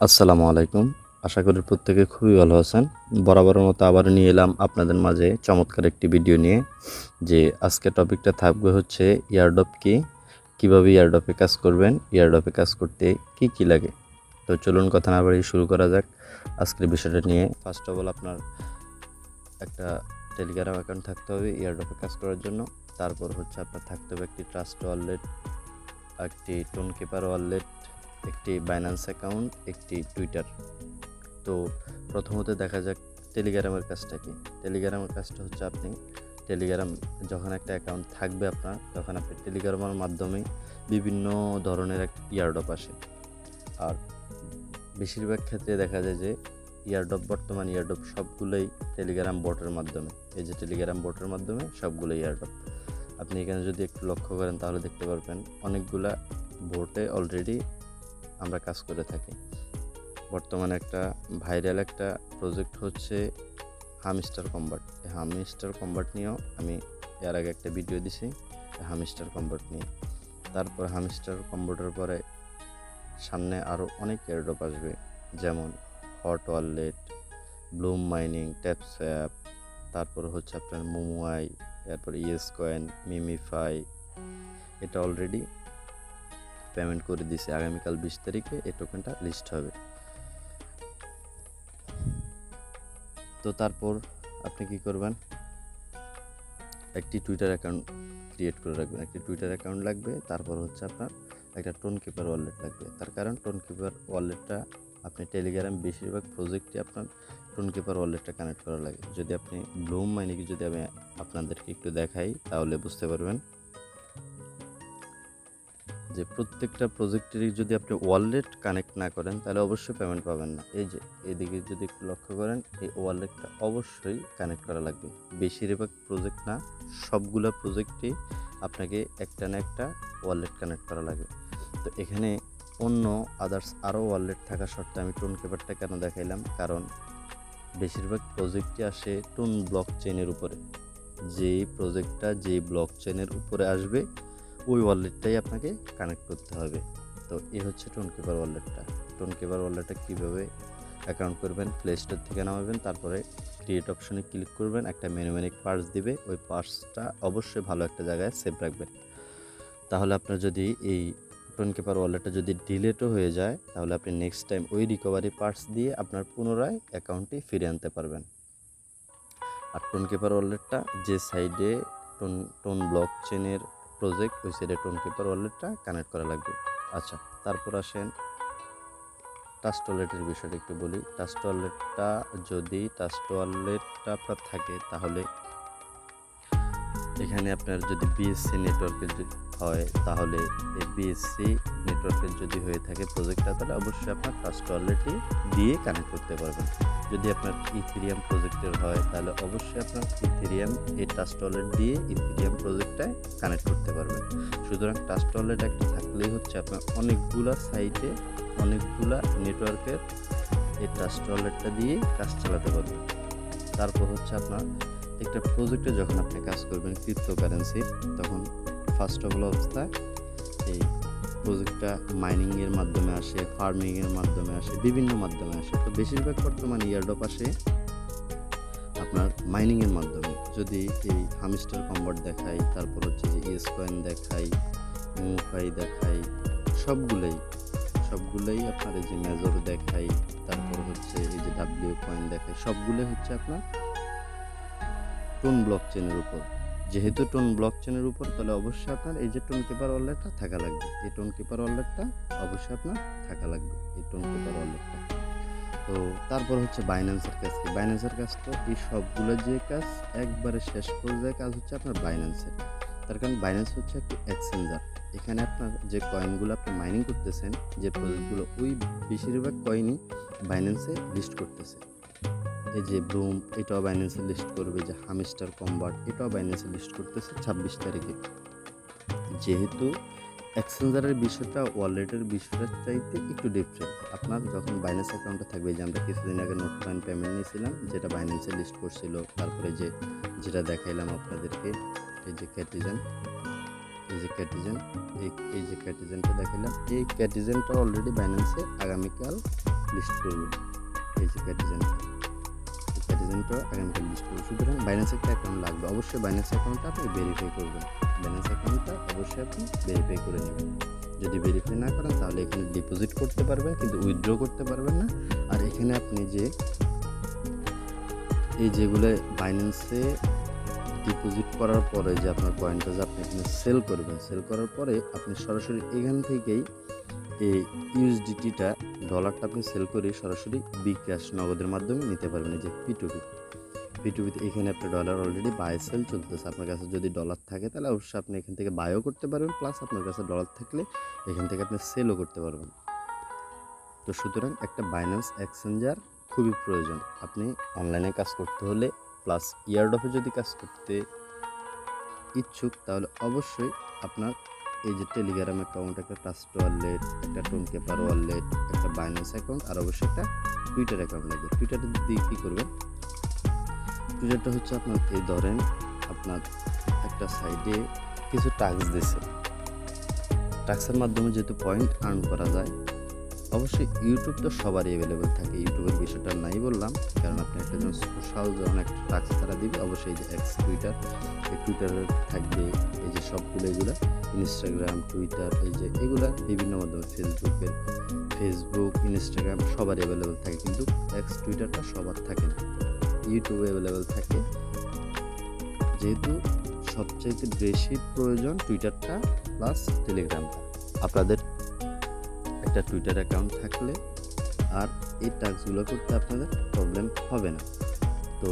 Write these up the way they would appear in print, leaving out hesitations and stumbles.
আসসালামু আলাইকুম। আশা করি প্রত্যেকে খুবই ভালো আছেন। বরাবরের মতো আবার নিয়ে এলাম আপনাদের মাঝে চমৎকার একটি ভিডিও নিয়ে। যে আজকে টপিকটা থাকবে হচ্ছে এয়ারড্রপ কি, কীভাবে এয়ারড্রপে কাজ করবেন, এয়ারড্রপে কাজ করতে কি কি লাগে। তো চলুন কথা না বাড়িয়ে শুরু করা যাক আজকের বিষয়টা নিয়ে। ফার্স্ট অফ অল আপনার একটা টেলিগ্রাম অ্যাকাউন্ট থাকতে হবে এয়ারড্রপে কাজ করার জন্য। তারপর হচ্ছে আপনার থাকতে হবে একটি ট্রাস্ট ওয়ালেট, একটি টোনকিপার ওয়ালেট, একটি বাইন্যান্স অ্যাকাউন্ট, একটি টুইটার। তো প্রথমত দেখা যাক টেলিগ্রামের কাজটা কি। টেলিগ্রামের কাজটা হচ্ছে আপনি টেলিগ্রাম যখন একটা অ্যাকাউন্ট থাকবে আপনার, তখন আপনি টেলিগ্রামের মাধ্যমে বিভিন্ন ধরনের একটা ইয়ারড্রপ আসে। আর বেশিরভাগ ক্ষেত্রে দেখা যায় যে বর্তমান ইয়ারড্রপ সবগুলোই টেলিগ্রাম বটের মাধ্যমে। এই যে টেলিগ্রাম বটের মাধ্যমে সবগুলো ইয়ারড্রপ আপনি এখানে যদি একটু লক্ষ্য করেন তাহলে দেখতে পারবেন অনেকগুলা বোটে অলরেডি আমরা কাজ করে থাকি। বর্তমানে একটা ভাইরাল একটা প্রজেক্ট হচ্ছে হামস্টার কম্বাট। এই হামস্টার কম্বাট নিয়েও আমি এর আগে একটা ভিডিও দিছি হামস্টার কম্বাট নিয়ে। তারপর হামস্টার কম্বাটের পরে সামনে আরও অনেক এয়ারড্রপ আসবে, যেমন হট ওয়ালেট, ব্লুম মাইনিং, ট্যাপস্যাপ, তারপর হচ্ছে আপনার মোমোয়াই, তারপর ইয়েস কয়েন, মিমিফাই। এটা অলরেডি পেমেন্ট করে দিছে। আগামীকাল 20 তারিখে এই টোকেনটা লিস্ট হবে। তো তারপর আপনি কি করবেন, একটি টুইটার অ্যাকাউন্ট ক্রিয়েট করে রাখবেন। একটি টুইটার অ্যাকাউন্ট লাগবে। তারপর হচ্ছে আপনার একটা টোনকিপার ওয়ালেট লাগবে। তার কারণ টোনকিপার ওয়ালেটটা আপনি টেলিগ্রাম বেশিরভাগ প্রজেক্টে আপনার টোনকিপার ওয়ালেটটা কানেক্ট করা লাগে। যদি আপনি ব্লুম মাইনিকে যদি আমি আপনাদেরকে একটু দেখাই তাহলে বুঝতে পারবেন যে প্রত্যেকটা প্রজেক্টেরই যদি আপনি ওয়ালেট কানেক্ট না করেন তাহলে অবশ্যই পেমেন্ট পাবেন না। এই যে এদিকে যদি একটু লক্ষ্য করেন, এই ওয়ালেটটা অবশ্যই কানেক্ট করা লাগবে। বেশিরভাগ প্রজেক্ট না, সবগুলো প্রজেক্টেই আপনাকে একটা না একটা ওয়ালেট কানেক্ট করা লাগে। তো এখানে অন্য আদার্স আরও ওয়ালেট থাকা সত্ত্বে আমি টোনকিপারটা কেন দেখাইলাম, কারণ বেশিরভাগ প্রজেক্টই আসে টোন ব্লক চেনের উপরে। যেই প্রজেক্টটা যেই ব্লক চেনের উপরে আসবে ওই ওয়ালেটটাই আপনাকে কানেক্ট করতে হবে। তো এই হচ্ছে টোনকিপার ওয়ালেটটা। টোনকিপার ওয়ালেটটা কীভাবে অ্যাকাউন্ট করবেন, প্লে স্টোর থেকে নামাবেন, তারপরে ক্রিয়েট অপশনে ক্লিক করবেন, একটা মেনুমেনিক পার্স দিবে। ওই পার্সটা অবশ্যই ভালো একটা জায়গায় সেভ রাখবেন। তাহলে আপনার যদি এই টোনকিপার ওয়ালেটটা যদি ডিলেটও হয়ে যায় তাহলে আপনি নেক্সট টাইম ওই রিকভারি পার্স দিয়ে আপনার পুনরায় অ্যাকাউন্টটি ফিরে আনতে পারবেন। আর টোনকিপার ওয়ালেটটা যে সাইডে টোন ব্লক চেনের প্রজেক্ট, ওই সাইডে টোনকিপার ওয়ালেটটা কানেক্ট করা লাগবে। আচ্ছা, তারপর আসেন ট্রাস্ট ওয়ালেটের বিষয়টা একটু বলি। ট্রাস্ট ওয়ালেটটা আপনার থাকে তাহলে এখানে আপনার যদি বিএসসি নেটওয়ার্কের যদি হয় তাহলে এই বিএসসি নেটওয়ার্কের যদি হয়ে থাকে প্রজেক্টটা, তাহলে অবশ্যই আপনার ট্রাস্ট ওয়ালেটই দিয়ে কানেক্ট করতে পারবেন। যদি আপনার ইথেরিয়াম প্রজেক্টের হয় তাহলে অবশ্যই আপনার ইথেরিয়াম এই ট্রাস্ট ওয়ালেট দিয়ে ইথেরিয়াম প্রজেক্টটায় কানেক্ট করতে পারবেন। সুতরাং ট্রাস্ট ওয়ালেট একটা থাকলেই হচ্ছে আপনার অনেকগুলা সাইটে অনেকগুলা নেটওয়ার্কের এই ট্রাস্ট ওয়ালেটটা দিয়ে কাজ চালাতে পারবেন। তারপর হচ্ছে আপনার একটা প্রজেক্টে যখন আপনি কাজ করবেন ক্রিপ্টোকারেন্সি, তখন ফার্স্ট অফ অল অবস্থায় এই প্রজেক্টটা মাইনিংয়ের মাধ্যমে আসে, ফার্মিংয়ের মাধ্যমে আসে, বিভিন্ন মাধ্যমে আসে। তো বেশিরভাগ বর্তমানে ইয়ারড্রপ আসে আপনার মাইনিংয়ের মাধ্যমে। যদি এই হামস্টার কম্বাট দেখাই, তারপর হচ্ছে যে ইয়েস কয়েন দেখাই, মোফাই দেখাই, সবগুলোই আপনার এই যে মেজর দেখাই, তারপর হচ্ছে এই যে ডাব্লিউ কয়েন দেখাই, সবগুলোই হচ্ছে আপনার টোন ব্লক চেনের উপর। যেহেতু টোন ব্লক চেনের উপর, তাহলে অবশ্যই আপনার এই যে টোনকিপার ওয়ালেটটা থাকা লাগবে। এই টোনকিপার ওয়ালেটটা অবশ্যই আপনার থাকা লাগবে, এই টোনকিপার ওয়ালেটটা। তো তারপর হচ্ছে বাইন্যান্সের কাজ কি। বাইন্যান্সের কাজ তো এই সবগুলো যে কাজ একবারে শেষ পর্যায়ে কাজ হচ্ছে আপনার বাইন্যান্সের। তার কারণ বাইন্যান্স হচ্ছে একটি এক্সচেঞ্জার। এখানে আপনার যে কয়েনগুলো আপনি মাইনিং করতেছেন, যে প্রজেক্টগুলো, ওই বেশিরভাগ কয়েনই বাইন্যান্সে লিস্ট করতেছে। এই যে ব্লুম, এটাও বাইন্যান্সে লিস্ট করবে। যে হামস্টার কম্বাট, এটাও বাইন্যান্সে লিস্ট করতেছে 26 তারিখে। যেহেতু এক্সচেঞ্জারের বিষয়টা ওয়ালেটের বিষয়টার চাইতে একটু ডিফারেন্ট। আপনার যখন বাইন্যান্স অ্যাকাউন্টে থাকবে, যে আমরা কিছুদিন আগে নোট কয়েন পেমেন্ট নিয়েছিলাম যেটা বাইন্যান্সে লিস্ট করছিল, তারপরে যেটা দেখাইলাম আপনাদেরকে, এই যে ক্যাটিজেন, এই যে ক্যাটিজেন, এই যে ক্যাটিজেনটা দেখালাম, এই ক্যাটিজেনটা অলরেডি বাইন্যান্সে আগামীকাল লিস্ট করবে। এই যে ক্যাটিজেনটা আগামীকাল লিস্ট করবে। সুতরাং বাইন্যান্সে একটা অ্যাকাউন্ট লাগবে, অবশ্যই বাইন্যান্স অ্যাকাউন্টটা আপনি ভেরিফাই করবেন। বাইন্যান্স অ্যাকাউন্টটা অবশ্যই আপনি ভেরিফাই করে নেবেন। যদি ভেরিফাই না করেন তাহলে এখানে ডিপোজিট করতে পারবেন কিন্তু উইথড্র করতে পারবেন না। আর এখানে আপনি যে এই যেগুলো বাইন্যান্সে ডিপোজিট করার পরে যে আপনার কয়েনটা যে আপনি এখানে সেল করবেন, সেল করার পরে আপনি সরাসরি এখান থেকেই এই ইউএসডিটিটা ডলারটা আপনি সেল করে সরাসরি বিকাশ নগদের মাধ্যমে নিতে পারবেন। এই যে পিটুপিতে এখানে আপনি ডলার অলরেডি বাই সেল চলতেছে। আপনার কাছে যদি ডলার থাকে তাহলে অবশ্যই আপনি এখান থেকে বাইও করতে পারবেন, প্লাস আপনার কাছে ডলার থাকলে এখান থেকে আপনি সেলও করতে পারবেন। তো সুতরাং একটা বাইন্যান্স এক্সচেঞ্জার খুবই প্রয়োজন। আপনি অনলাইনে কাজ করতে হলে প্লাস ইয়ারডপে যদি কাজ করতে ইচ্ছুক তাহলে অবশ্যই আপনার এই যে টেলিগ্রাম অ্যাকাউন্ট, একটা ট্রাস্ট ওয়ালেট, একটা টোনকেপার ওয়ালেট, একটা বাইন্যান্স অ্যাকাউন্ট আর অবশ্যই একটা টুইটার অ্যাকাউন্ট লাগবে। টুইটারে দিয়ে কী করবেন, টুইটারটা হচ্ছে আপনার এই ধরেন আপনার একটা সাইডে কিছু টাস্ক দিছে, টাস্কের মাধ্যমে যেহেতু পয়েন্ট আর্ন করা যায়। অবশ্যই ইউটিউব তো সবারই অ্যাভেলেবেল থাকে, ইউটিউবের বিষয়টা নাই বললাম, কারণ আপনি একটা যখন সোশ্যাল যখন একটা টাস্ক তারা দিবে অবশ্যই এই যে এক্স টুইটার, এই টুইটারে থাকবে এই যে সবগুলো এগুলো, ইনস্টাগ্রাম, টুইটার, এই যে এগুলা বিভিন্ন মাধ্যমে ফেসবুক, ইনস্টাগ্রাম সবারই অ্যাভেলেবেল থাকে, কিন্তু এক্স টুইটারটা সবার থাকে না, ইউটিউবে অ্যাভেলেবেল থাকে। যেহেতু সবচেয়ে বেশি প্রয়োজন টুইটারটা প্লাস টেলিগ্রামটা। আপনাদের একটা টুইটার অ্যাকাউন্ট থাকলে আর এই টাস্কগুলো করতে আপনাদের প্রবলেম হবে না। তো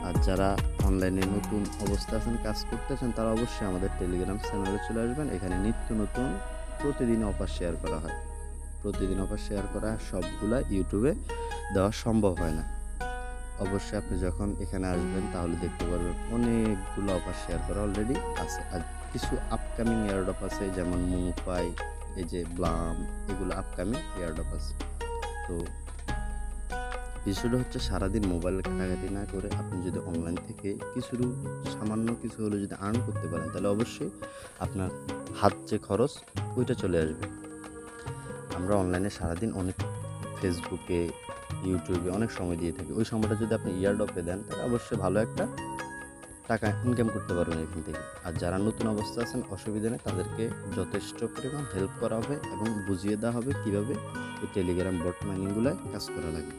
আর যারা অনলাইনে নতুন অবস্থা আছেন, কাজ করতেছেন, তারা অবশ্যই আমাদের টেলিগ্রাম চ্যানেলে চলে আসবেন। এখানে নিত্য নতুন প্রতিদিন অফার শেয়ার করা হয়। প্রতিদিন অফার শেয়ার করা সবগুলা ইউটিউবে দেওয়া সম্ভব হয় না। অবশ্যই আপনি যখন এখানে আসবেন তাহলে দেখতে পারবেন অনেকগুলো অফার শেয়ার করা অলরেডি আছে। আর কিছু আপকামিং এয়ারড্রপ আছে, যেমন মুপাই, এই যে ব্লাম, এগুলো আপকামিং এয়ারড্রপ আছে। তো বিষয়টা হচ্ছে সারাদিন মোবাইল ঘাটাঘাটি না করে আপনি যদি অনলাইন থেকে সামান্য কিছু হলে যদি আর্ন করতে পারেন তাহলে অবশ্যই আপনার হাত যে খরচ ওইটা চলে আসবে। আমরা অনলাইনে সারাদিন অনেক ফেসবুকে, ইউটিউবে অনেক সময় দিয়ে থাকি, ওই সময়টা যদি আপনি ইয়ারড্রপে দেন তাহলে অবশ্যই ভালো একটা টাকা ইনকাম করতে পারবেন এখান থেকে। আর যারা নতুন অবস্থা আছেন অসুবিধা নেই, তাদেরকে যথেষ্ট পরিমাণ হেল্প করা হবে এবং বুঝিয়ে দেওয়া হবে কীভাবে এই টেলিগ্রাম বট মাইনিংগুলোয় কাজ করা লাগে।